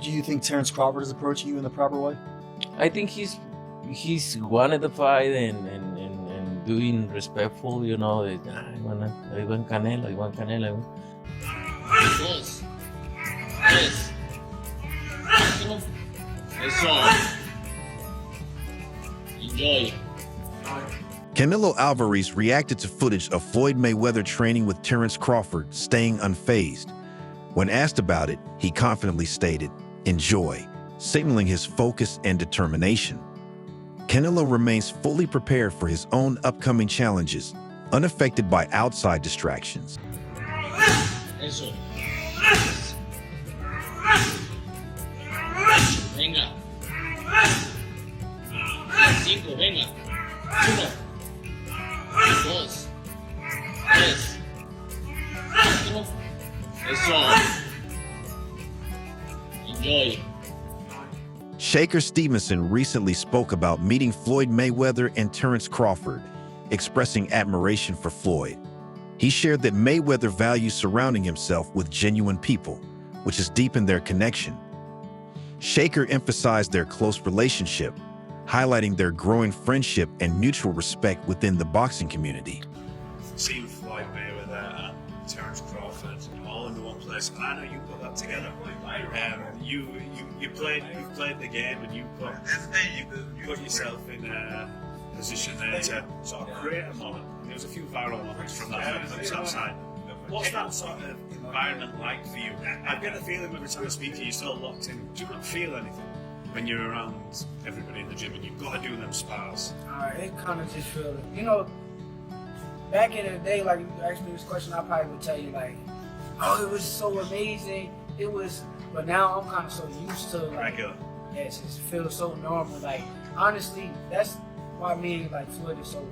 Do you think Terence Crawford is approaching you in the proper way? I think he's wanted the fight and doing respectful, you know. I want Canelo. Yes. Yes. That's all. Enjoy. Canelo Alvarez reacted to footage of Floyd Mayweather training with Terence Crawford, staying unfazed. When asked about it, he confidently stated, "Enjoy," signaling his focus and determination. Canelo remains fully prepared for his own upcoming challenges, unaffected by outside distractions. Eso. Venga. 5, venga. 1, 2, 3, 4. Eso. Enjoy. Shakur Stevenson recently spoke about meeting Floyd Mayweather and Terence Crawford, expressing admiration for Floyd. He shared that Mayweather values surrounding himself with genuine people, which has deepened their connection. Shakur emphasized their close relationship, highlighting their growing friendship and mutual respect within the boxing community. Seeing Floyd Mayweather and Terence Crawford all in the one place, and I know you put that together. You've played the game, and you put yourself in a position there to sort of create a moment. And there was a few viral moments from that side. What's that sort of environment like for you? I get the feeling every time I speak to you, you're still locked in. Do you not feel anything when you're around everybody in the gym and you've got to do them spars? It kind of just feel, you know, back in the day, like if you asked me this question, I probably would tell you like, oh, it was so amazing. It was, but now I'm kind of so used to like, regular. Yeah, it just feels so normal. Like honestly, that's why me and like Floyd is so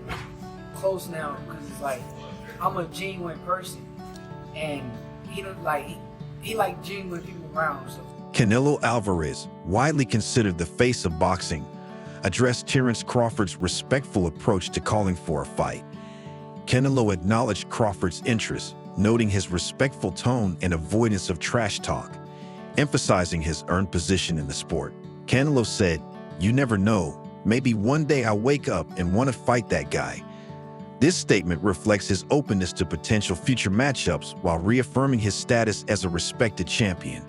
close now, because it's like I'm a genuine person, and he like genuine people around. So. Canelo Alvarez, widely considered the face of boxing, addressed Terence Crawford's respectful approach to calling for a fight. Canelo acknowledged Crawford's interest, noting his respectful tone and avoidance of trash talk, emphasizing his earned position in the sport. Canelo said, "You never know, maybe one day I'll wake up and want to fight that guy." This statement reflects his openness to potential future matchups while reaffirming his status as a respected champion.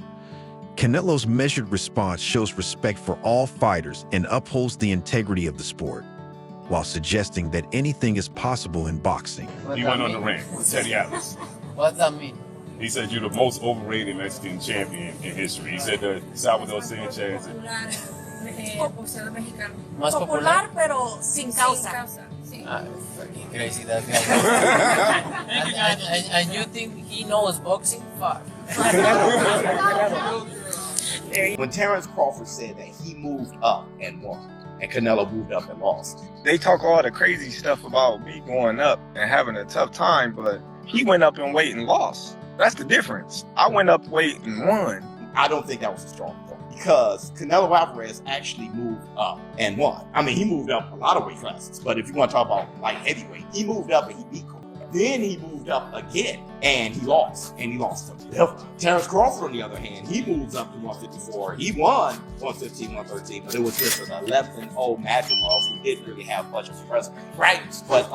Canelo's measured response shows respect for all fighters and upholds the integrity of the sport, while suggesting that anything is possible in boxing. He went on the ring with Teddy Atlas. What's that mean? He said you're the most overrated Mexican champion in history. He said that Salvador Sanchez. Boxeador mexicano. Más Popular, pero sin causa. Sí. Fucking crazy that guy. and you think he knows boxing? Fuck. When Terence Crawford said that he moved up and won, and Canelo moved up and lost. They talk all the crazy stuff about me going up and having a tough time, but he went up in weight and lost. That's the difference. I went up weight and won. I don't think that was a strong point, because Canelo Alvarez actually moved up and won. I mean, he moved up a lot of weight classes, but if you want to talk about light heavyweight, he moved up and he beat Crawford. Then he moved up again and he lost to Devil. Terence Crawford, on the other hand, he moves up to 154. He won 115, 113, but it was just an 11-0 Madrimov who didn't really have much of a presence, right? But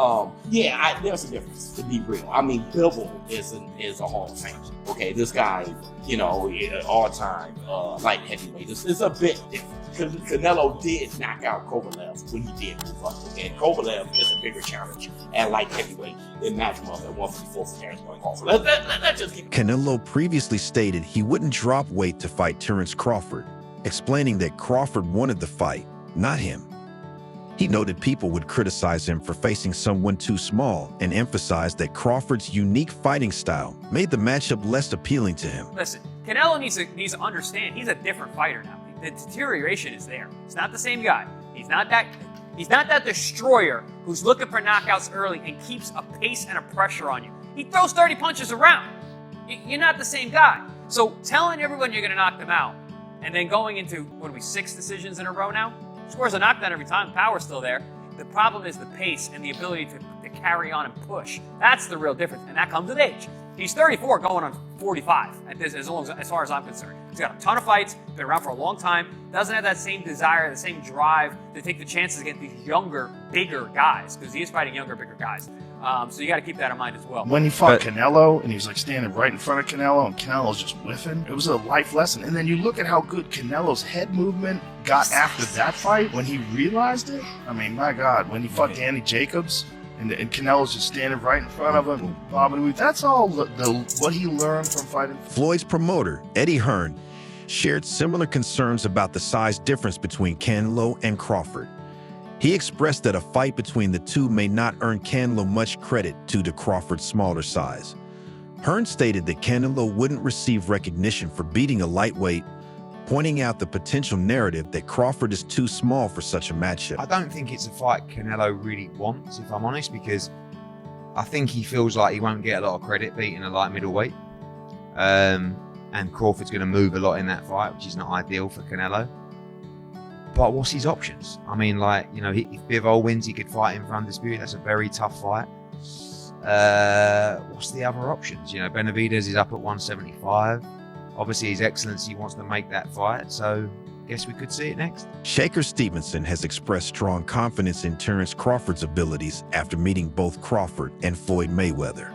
there's a difference, to be real. I mean, Bivol is a Hall of Famer. Okay, this guy, you know, all-time light heavyweight. It's a bit different. Canelo did knock out Kovalev when he did move up, and Kovalev is a bigger challenge at light heavyweight than Madrimov at 154 for Terence Crawford. Let's just keep. Canelo previously stated he wouldn't drop weight to fight Terence Crawford, explaining that Crawford wanted the fight, not him. He noted people would criticize him for facing someone too small and emphasized that Crawford's unique fighting style made the matchup less appealing to him. Listen, Canelo needs to understand he's a different fighter now. The deterioration is there. He's not the same guy. He's not that destroyer who's looking for knockouts early and keeps a pace and a pressure on you. He throws 30 punches around. You're not the same guy. So telling everyone you're going to knock them out and then going into, 6 decisions in a row now? Scores a knockdown every time. Power's still there. The problem is the pace and the ability to to carry on and push. That's the real difference, and that comes with age. He's 34 going on 45 at this, as far as I'm concerned. He's got a ton of fights, been around for a long time, doesn't have that same desire, the same drive to take the chances against these younger, bigger guys, because he is fighting younger, bigger guys. So you got to keep that in mind as well. When he fought Canelo, and he was like standing right in front of Canelo, and Canelo's just whiffing, it was a life lesson. And then you look at how good Canelo's head movement got after that fight when he realized it. I mean, my God, when he fought Danny Jacobs, and Canelo's just standing right in front of him, bobbing and that's all what he learned from fighting. Floyd's promoter, Eddie Hearn, shared similar concerns about the size difference between Canelo and Crawford. He expressed that a fight between the two may not earn Canelo much credit due to Crawford's smaller size. Hearn stated that Canelo wouldn't receive recognition for beating a lightweight, pointing out the potential narrative that Crawford is too small for such a matchup. I don't think it's a fight Canelo really wants, if I'm honest, because I think he feels like he won't get a lot of credit beating a light middleweight. And Crawford's going to move a lot in that fight, which is not ideal for Canelo. But what's his options? I mean, like, you know, if Bivol wins, he could fight him for undisputed. That's a very tough fight. What's the other options? You know, Benavidez is up at 175. Obviously, His Excellency wants to make that fight, so I guess we could see it next. Shakur Stevenson has expressed strong confidence in Terence Crawford's abilities after meeting both Crawford and Floyd Mayweather.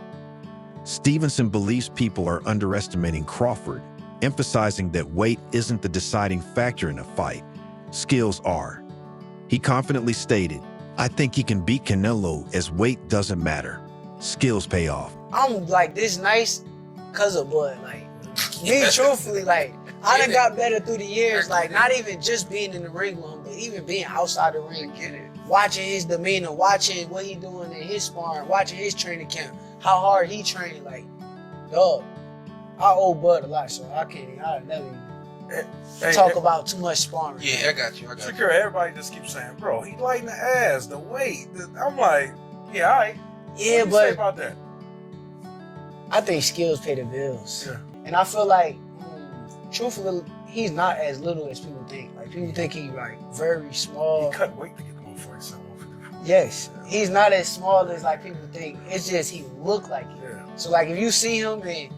Stevenson believes people are underestimating Crawford, emphasizing that weight isn't the deciding factor in a fight. Skills are. He confidently stated, "I think he can beat Canelo as weight doesn't matter. Skills pay off." I'm like this nice because of Bud. Like, me truthfully, like, I done got better through the years, like, not even just being in the ring with him, but even being outside the ring, watching his demeanor, watching what he doing in his sparring, watching his training camp, how hard he trained. Like, dog, I owe Bud a lot, so I never even talk about too much sparring. Yeah, I got you. Secure, everybody just keeps saying, bro, he lighting the ass, the weight. I'm like, yeah, all right. Yeah, what do you say about that? I think skills pay the bills. Yeah. And I feel like, truthfully, he's not as little as people think. Like, people think he's like very small. He cut weight to get to 147. Yes, he's not as small as like people think. It's just he look like it. Yeah. So like if you see him in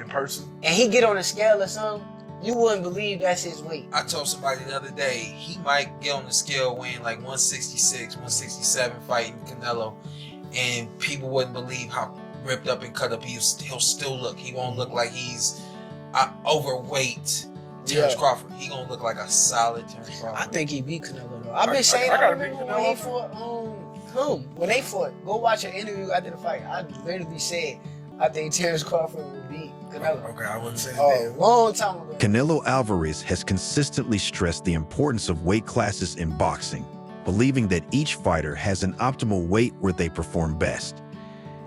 person and he get on a scale or something, you wouldn't believe that's his weight. I told somebody the other day, he might get on the scale weighing like 166, 167 fighting Canelo, and people wouldn't believe how ripped up and cut up he'll still look. He won't look like he's overweight Terence Crawford. He gonna look like a solid Terence Crawford. I think he beat Canelo though. I've been saying I remember when he fought when they fought. Go watch an interview after the fight. I literally said I think Terence Crawford would beat Canelo. Okay, I wouldn't say that. Long time ago. Canelo Alvarez has consistently stressed the importance of weight classes in boxing, believing that each fighter has an optimal weight where they perform best.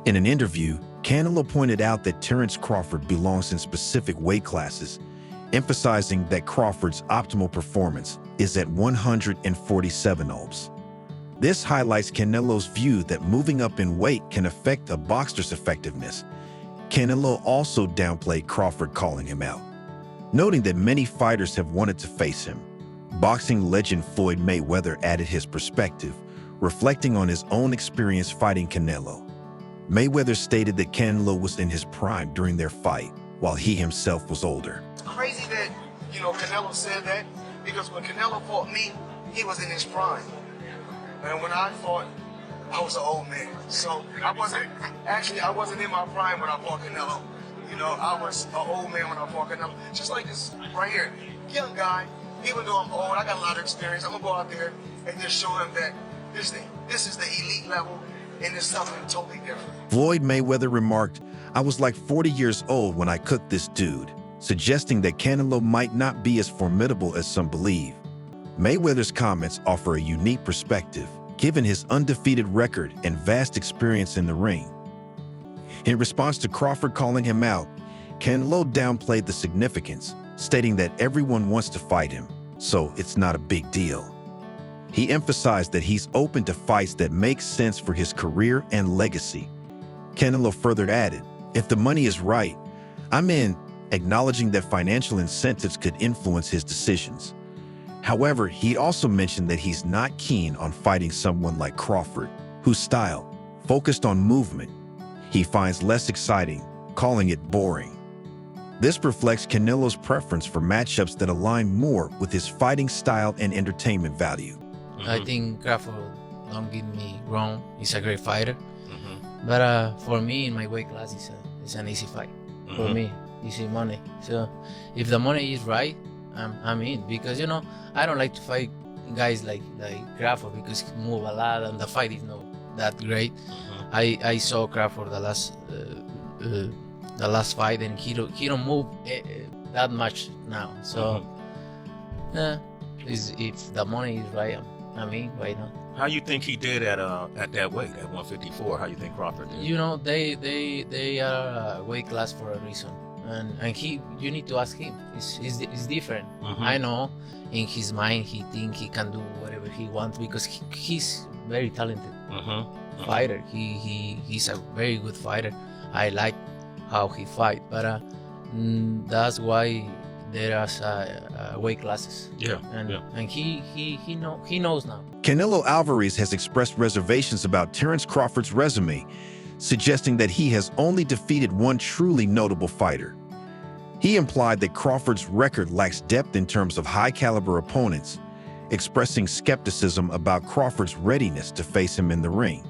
In an interview, Canelo pointed out that Terence Crawford belongs in specific weight classes, emphasizing that Crawford's optimal performance is at 147 ounces. This highlights Canelo's view that moving up in weight can affect a boxer's effectiveness. Canelo also downplayed Crawford, calling him out, noting that many fighters have wanted to face him. Boxing legend Floyd Mayweather added his perspective, reflecting on his own experience fighting Canelo. Mayweather stated that Canelo was in his prime during their fight, while he himself was older. It's crazy that, Canelo said that, because when Canelo fought me, he was in his prime. And when I fought, I was an old man. So I wasn't in my prime when I fought Canelo. I was an old man when I fought Canelo. Just like this right here, young guy, even though I'm old, I got a lot of experience. I'm gonna go out there and just show him that this is the elite level, and it's something totally different. Floyd Mayweather remarked, "I was like 40 years old when I cooked this dude," suggesting that Canelo might not be as formidable as some believe. Mayweather's comments offer a unique perspective, given his undefeated record and vast experience in the ring. In response to Crawford calling him out, Canelo downplayed the significance, stating that everyone wants to fight him, so it's not a big deal. He emphasized that he's open to fights that make sense for his career and legacy. Canelo further added, "If the money is right, I'm in," acknowledging that financial incentives could influence his decisions. However, he also mentioned that he's not keen on fighting someone like Crawford, whose style, focused on movement, he finds less exciting, calling it boring. This reflects Canelo's preference for matchups that align more with his fighting style and entertainment value. I think Crawford, don't get me wrong, he's a great fighter. But for me, in my weight class, it's an easy fight. For me, easy money. So if the money is right, I'm in. Because, you know, I don't like to fight guys like Crawford because he move a lot and the fight is not that great. I saw Crawford the last fight and he don't move that much now. So if the money is right, I mean, why not? How you think he did at that weight, at 154? How you think Crawford did? You know, they are a weight class for a reason, and you need to ask him. It's different. I know, in his mind, he think he can do whatever he wants because he's very talented fighter. He's a very good fighter. I like how he fight, but that's why there are weight classes. And he knows now. Canelo Alvarez has expressed reservations about Terence Crawford's resume, suggesting that he has only defeated one truly notable fighter. He implied that Crawford's record lacks depth in terms of high-caliber opponents, expressing skepticism about Crawford's readiness to face him in the ring.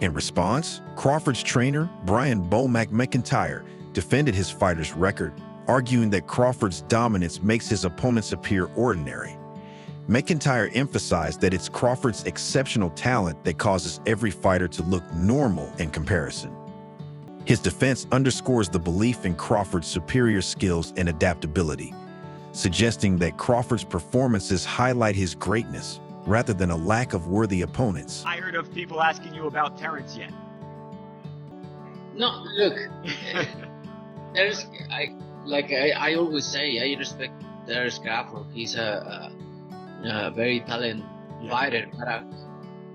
In response, Crawford's trainer, Brian "Bo-Mac" McIntyre, defended his fighter's record, arguing that Crawford's dominance makes his opponents appear ordinary. McIntyre emphasized that it's Crawford's exceptional talent that causes every fighter to look normal in comparison. His defense underscores the belief in Crawford's superior skills and adaptability, suggesting that Crawford's performances highlight his greatness rather than a lack of worthy opponents. I heard of people asking you about Terence yet. No, look, I always say, I respect Terence Crawford. He's a very talented fighter, but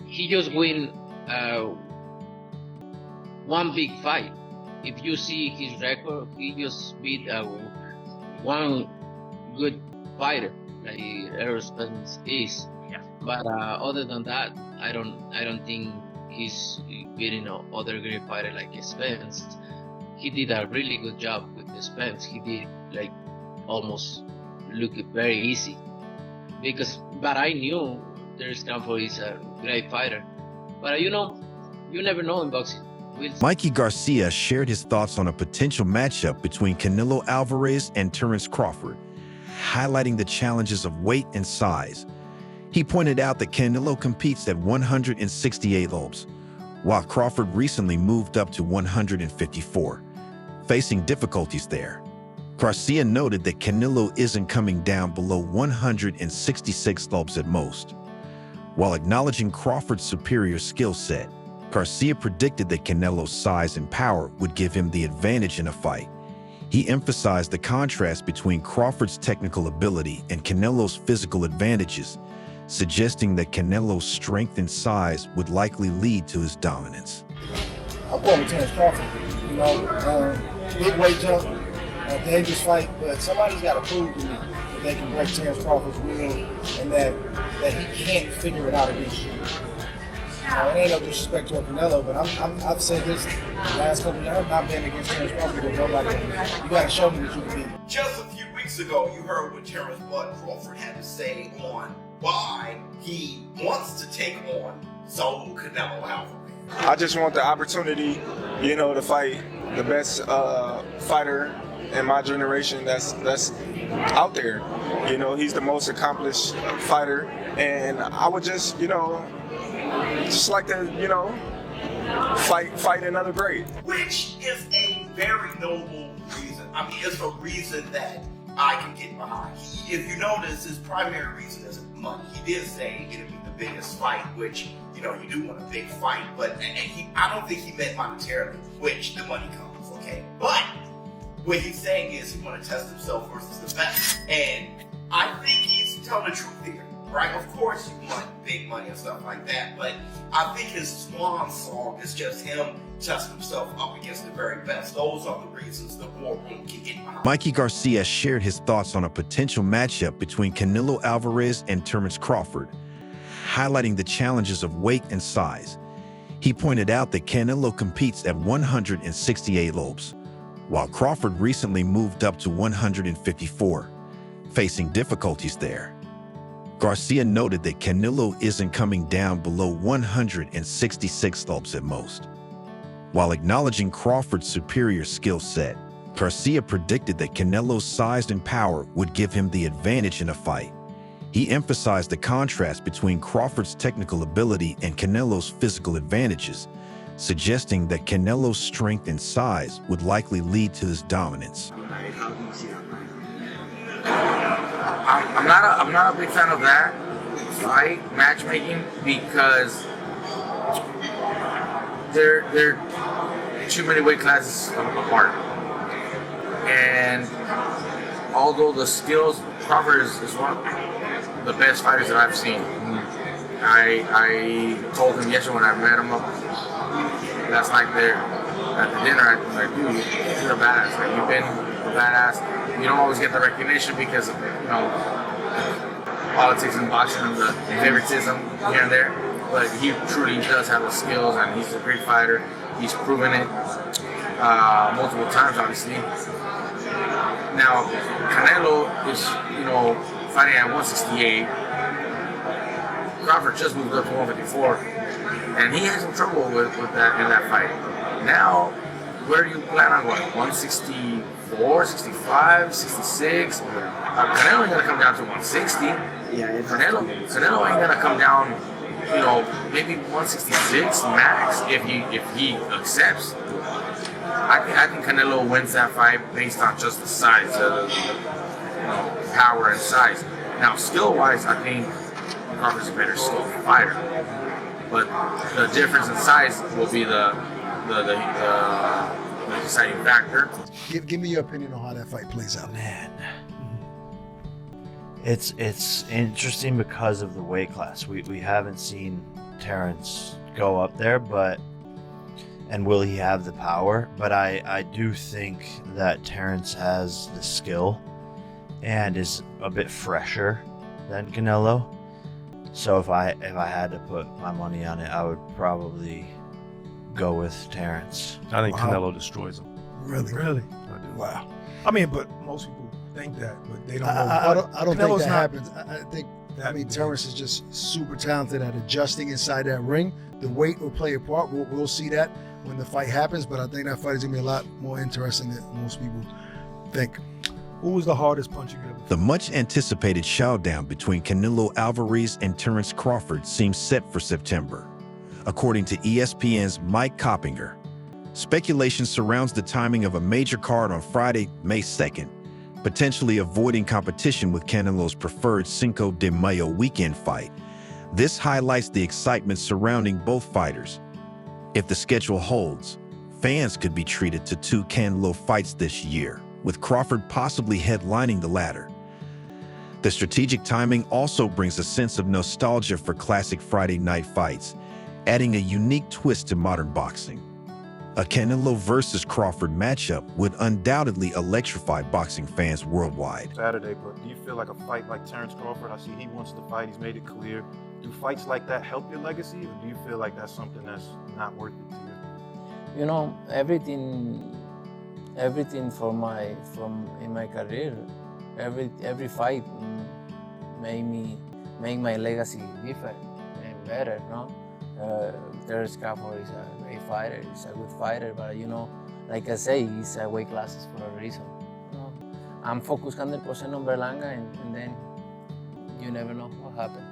he just win one big fight. If you see his record, he just beat one good fighter, like Errol Spence is. But other than that, I don't think he's beating other great fighter like Spence. He did a really good job with Spence. He did like almost look very easy. But I knew Terence Crawford is a great fighter. But you know, you never know in boxing. Mikey Garcia shared his thoughts on a potential matchup between Canelo Alvarez and Terence Crawford, highlighting the challenges of weight and size. He pointed out that Canelo competes at 168 kilos, while Crawford recently moved up to 154, facing difficulties there. Garcia noted that Canelo isn't coming down below 166 kilos at most. While acknowledging Crawford's superior skill set, Garcia predicted that Canelo's size and power would give him the advantage in a fight. He emphasized the contrast between Crawford's technical ability and Canelo's physical advantages, suggesting that Canelo's strength and size would likely lead to his dominance. I'm going with Terence Crawford. You know, big weight jump, dangerous fight, but somebody's got to prove to me that they can break Terence Crawford's will and that he can't figure it out against you. It ain't no disrespect to Canelo, but I've said this the last couple of years. I'm not betting against Terence Crawford. You got to show me that you can beat him. Just a few weeks ago, you heard what Terence "Bud" Crawford had to say on why he wants to take on solo Canelo Alvarez. I just want the opportunity, you know, to fight the best fighter in my generation that's out there. You know, he's the most accomplished fighter, and I would just, you know, just like to, you know, fight another great. Which is a very noble reason. I mean, it's a reason that I can get behind. If you notice, his primary reason isn't money. He did say it'd be the biggest fight, which, you know, you do want a big fight, but I don't think he meant monetarily, which the money comes, okay? But what he's saying is he want to test himself versus the best. And I think he's telling the truth here. Right, of course you want big money and stuff like that, but I think his swan song is just him testing himself up against the very best. Those are the reasons the war room can get behind. Mikey Garcia shared his thoughts on a potential matchup between Canelo Alvarez and Terence Crawford, highlighting the challenges of weight and size. He pointed out that Canelo competes at 168 lobes, while Crawford recently moved up to 154, facing difficulties there. Garcia noted that Canelo isn't coming down below 166 lobes at most. While acknowledging Crawford's superior skill set, Garcia predicted that Canelo's size and power would give him the advantage in a fight. He emphasized the contrast between Crawford's technical ability and Canelo's physical advantages, suggesting that Canelo's strength and size would likely lead to his dominance. I'm not a big fan of that fight matchmaking because they're too many weight classes apart. And although the skills, Crawford is one of the best fighters that I've seen. I told him yesterday when I met him up last night there at the dinner, I was like, dude, you're a badass. Like, you've been a badass. You don't always get the recognition because of, politics and boxing and the favoritism here and there. But he truly does have the skills, and he's a great fighter. He's proven it multiple times, obviously. Now, Canelo is, fighting at 168. Crawford just moved up to 154, and he had some trouble with that in that fight. Now, where do you plan on going? 164, 65, 66? Canelo ain't gonna come down to 160. Yeah, Canelo ain't gonna come down, maybe 166 max if he accepts. I think Canelo wins that fight based on just the size, power and size. Now, skill-wise, I think Crawford's a better skilled fighter, but the difference in size will be the deciding factor. Give me your opinion on how that fight plays out. Man, it's interesting because of the weight class. We haven't seen Terence go up there, and will he have the power? But I do think that Terence has the skill and is a bit fresher than Canelo. So if I had to put my money on it, I would probably go with Terence. I think Canelo destroys him. Really? I do. Wow. I mean, but most people think that, but they don't know. I don't think Canelo's that not happens. I think Terence is just super talented at adjusting inside that ring. The weight will play a part. We'll see that when the fight happens, but I think that fight is going to be a lot more interesting than most people think. Who was the hardest punch you ever? The much-anticipated showdown between Canelo Alvarez and Terence Crawford seems set for September, according to ESPN's Mike Coppinger. Speculation surrounds the timing of a major card on Friday, May 2nd, potentially avoiding competition with Canelo's preferred Cinco de Mayo weekend fight. This highlights the excitement surrounding both fighters. If the schedule holds, fans could be treated to 2 Canelo fights this year, with Crawford possibly headlining the latter. The strategic timing also brings a sense of nostalgia for classic Friday night fights, adding a unique twist to modern boxing. A Canelo versus Crawford matchup would undoubtedly electrify boxing fans worldwide. Saturday, but do you feel like a fight like Terence Crawford? I see he wants to fight. He's made it clear. Do fights like that help your legacy, or do you feel like that's something that's not worth it to you? Everything in my career, every fight make my legacy different and better, no? Terence Crawford is a great fighter, he's a good fighter, but like I say, he's a weight classes for a reason. I'm focused 100% on Berlanga, and then you never know what happened.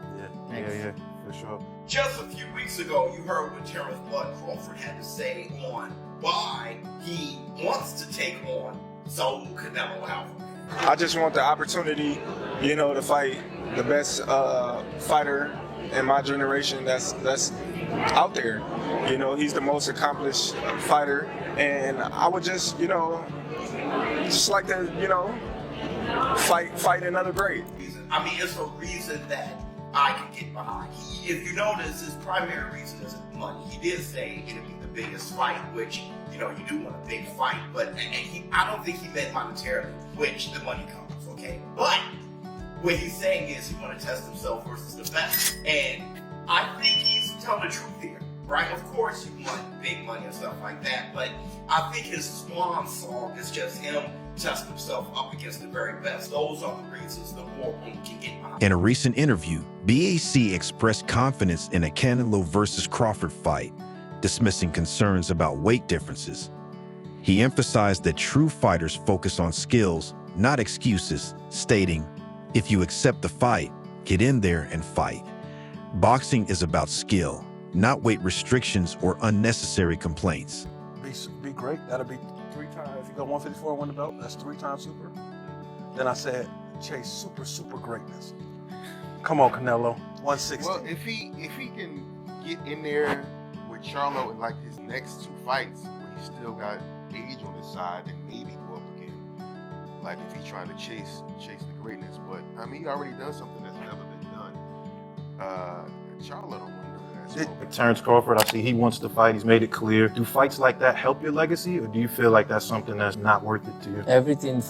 Yeah, for sure. Just a few weeks ago, you heard what Terence "Bud" Crawford had to say on why he wants to take on Saul Canelo Alvarez. I just want the opportunity, to fight the best fighter in my generation that's out there. He's the most accomplished fighter, and I would just like to, fight another great. I mean, it's a reason that I can get behind. If you notice, his primary reason isn't money. He did say it'd be the biggest fight, which, you do want a big fight, but I don't think he meant monetarily, which the money comes, okay? But what he's saying is he want to test himself versus the best. And I think he's telling the truth here. right? Of course you want big money and stuff like that, but I think his swan song is just him testing himself up against the very best. Those are the reasons the more one can get behind. In a recent interview, BAC expressed confidence in a Canelo versus Crawford fight, dismissing concerns about weight differences. He emphasized that true fighters focus on skills, not excuses, stating, "If you accept the fight, get in there and fight. Boxing is about skill, not weight restrictions or unnecessary complaints." Be great. That'll be 3 times. If you go 154 and win the belt, that's 3 times super. Then I said, chase super greatness. Come on, Canelo. 160. Well, if he can get in there with Charlo in like his next 2 fights, where he's still got age on his side, then maybe go up again. Like if he's trying to chase the greatness, but I mean he already done something that's never been done. Charlo don't want to do that. Terence Crawford, I see he wants to fight. He's made it clear. Do fights like that help your legacy, or do you feel like that's something that's not worth it to you? Everything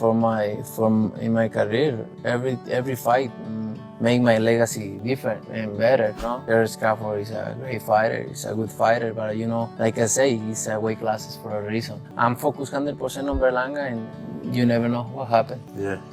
in my career, every fight make my legacy different and better. No, Terence Crawford is a great fighter. He's a good fighter, but like I say, he's weight classes for a reason. I'm focused 100% on Berlanga, and you never know what happened.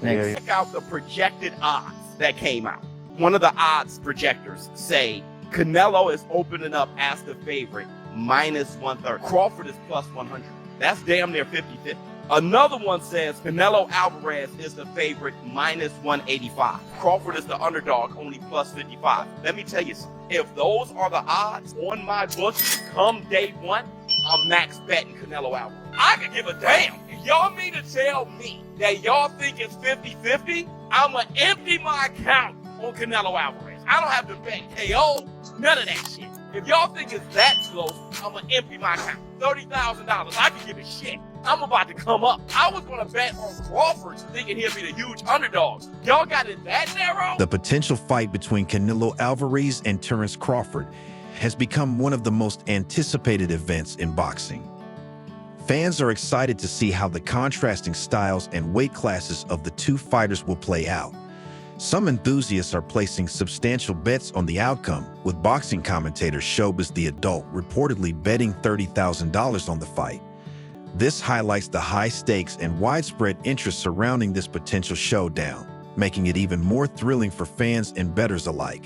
Next. Check out the projected odds that came out. One of the odds projectors say Canelo is opening up as the favorite, -130. Crawford is +100. That's damn near 50-50. Another one says Canelo Alvarez is the favorite, -185. Crawford is the underdog, only +55. Let me tell you something. If those are the odds on my books come day one, I'm max betting Canelo Alvarez. I could give a damn. If y'all mean to tell me that y'all think it's 50-50, I'ma empty my account on Canelo Alvarez. I don't have to bet KO, none of that shit. If y'all think it's that close, I'ma empty my account. $30,000, I can give a shit. I'm about to come up. I was gonna bet on Crawford thinking he'll be the huge underdog. Y'all got it that narrow? The potential fight between Canelo Alvarez and Terence Crawford has become one of the most anticipated events in boxing. Fans are excited to see how the contrasting styles and weight classes of the 2 fighters will play out. Some enthusiasts are placing substantial bets on the outcome, with boxing commentator Showbiz the Adult reportedly betting $30,000 on the fight. This highlights the high stakes and widespread interest surrounding this potential showdown, making it even more thrilling for fans and bettors alike.